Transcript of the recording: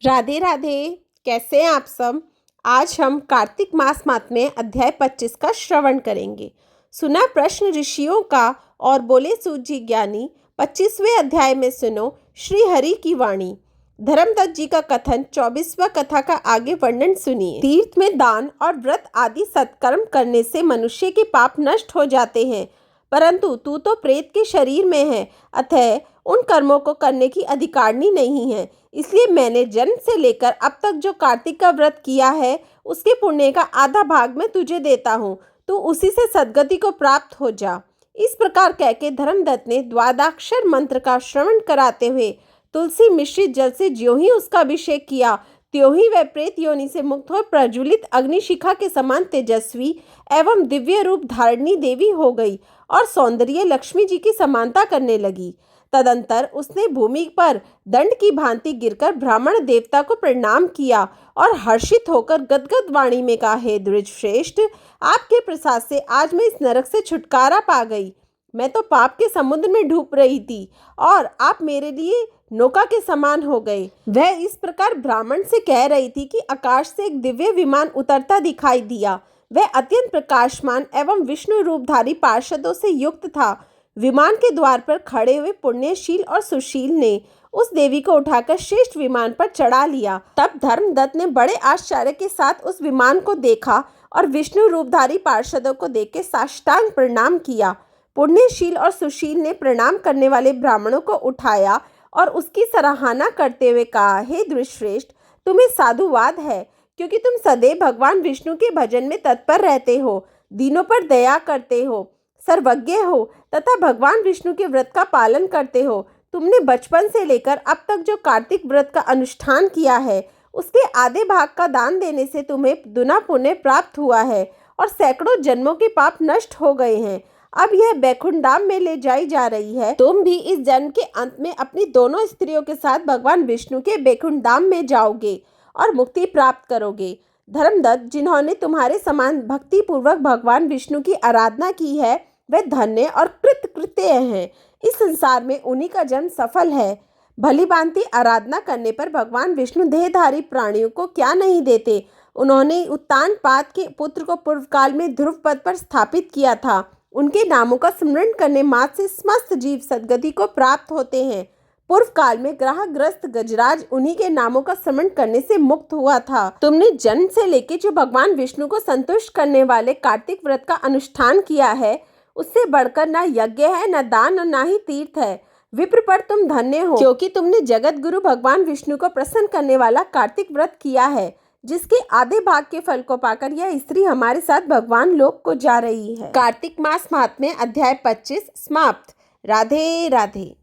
राधे राधे। कैसे हैं आप सब। आज हम कार्तिक मास माहात्म्य अध्याय 25 का श्रवण करेंगे। सुना प्रश्न ऋषियों का और बोले सूत जी ज्ञानी। 25वें अध्याय में सुनो श्री हरि की वाणी। धर्मदत्त जी का कथन 24वां कथा का आगे वर्णन सुनिए। तीर्थ में दान और व्रत आदि सत्कर्म करने से मनुष्य के पाप नष्ट हो जाते हैं, परंतु तू तो प्रेत के शरीर में है, अतः उन कर्मों को करने की अधिकारिणी नहीं है। इसलिए मैंने जन्म से लेकर अब तक जो कार्तिक का व्रत किया है, उसके पुण्य का आधा भाग मैं तुझे देता हूँ, तू उसी से सद्गति को प्राप्त हो जा। इस प्रकार कहके धर्मदत्त ने द्वादशाक्षर मंत्र का श्रवण कराते हुए तुलसी मिश्रित जल से ज्यों ही उसका अभिषेक किया, त्यों ही वह प्रेत योनि से मुक्त हो प्रज्वलित अग्निशिखा के समान तेजस्वी एवं दिव्य रूप धारिणी देवी हो गई और सौंदर्य लक्ष्मी जी की समानता करने लगी। तदंतर उसने भूमि पर दंड की भांति गिरकर ब्राह्मण देवता को प्रणाम किया और हर्षित होकर गदगद वाणी में कहा, हे द्विजश्रेष्ठ, आपके प्रसाद से आज मैं इस नरक से छुटकारा पा गई। मैं तो पाप के समुद्र में डूब रही थी और आप मेरे लिए नौका के समान हो गए। वह इस प्रकार ब्राह्मण से कह रही थी कि आकाश से एक दिव्य विमान उतरता दिखाई दिया। वह अत्यंत प्रकाशमान एवं विष्णु रूपधारी पार्षदों से युक्त था। विमान के द्वार पर खड़े हुए पुण्यशील और सुशील ने उस देवी को उठाकर श्रेष्ठ विमान पर चढ़ा लिया। तब धर्मदत्त ने बड़े आश्चर्य के साथ उस विमान को देखा और विष्णु रूपधारी पार्षदों को देख के साष्टांग प्रणाम किया। पुण्यशील और सुशील ने प्रणाम करने वाले ब्राह्मणों को उठाया और उसकी सराहना करते हुए कहा, हे द्विजश्रेष्ठ, तुम्हें साधुवाद है, क्योंकि तुम सदैव भगवान विष्णु के भजन में तत्पर रहते हो, दीनों पर दया करते हो, सर्वज्ञ हो तथा भगवान विष्णु के व्रत का पालन करते हो। तुमने बचपन से लेकर अब तक जो कार्तिक व्रत का अनुष्ठान किया है, उसके आधे भाग का दान देने से तुम्हें दुना पुण्य प्राप्त हुआ है और सैकड़ों जन्मों के पाप नष्ट हो गए हैं। अब यह बैकुंठ धाम में ले जाई जा रही है। तुम भी इस जन्म के अंत में अपनी दोनों स्त्रियों के साथ भगवान विष्णु के बैकुंठ धाम में जाओगे और मुक्ति प्राप्त करोगे। धर्मदत्त, जिन्होंने तुम्हारे समान भक्ति पूर्वक भगवान विष्णु की आराधना की है, वे धन्य और कृतकृत्य हैं। इस संसार में उन्हीं का जन्म सफल है। भली भांति आराधना करने पर भगवान विष्णु देहधारी प्राणियों को क्या नहीं देते। उन्होंने उत्तानपाद के पुत्र को पूर्व काल में ध्रुव पद पर स्थापित किया था। उनके नामों का स्मरण करने मात्र से समस्त जीव सद्गति को प्राप्त होते हैं। पूर्व काल में ग्रहग्रस्त गजराज उन्हीं के नामों का स्मरण करने से मुक्त हुआ था। तुमने जन्म से लेकर जो भगवान विष्णु को संतुष्ट करने वाले कार्तिक व्रत का अनुष्ठान किया है, उससे बढ़कर न यज्ञ है, न दान और न ही तीर्थ है। विप्र पर तुम धन्य हो, क्योंकि तुमने जगत गुरु भगवान विष्णु को प्रसन्न करने वाला कार्तिक व्रत किया है, जिसके आधे भाग के फल को पाकर यह स्त्री हमारे साथ भगवान लोक को जा रही है। कार्तिक मास महात्म्य अध्याय 25 समाप्त। राधे राधे।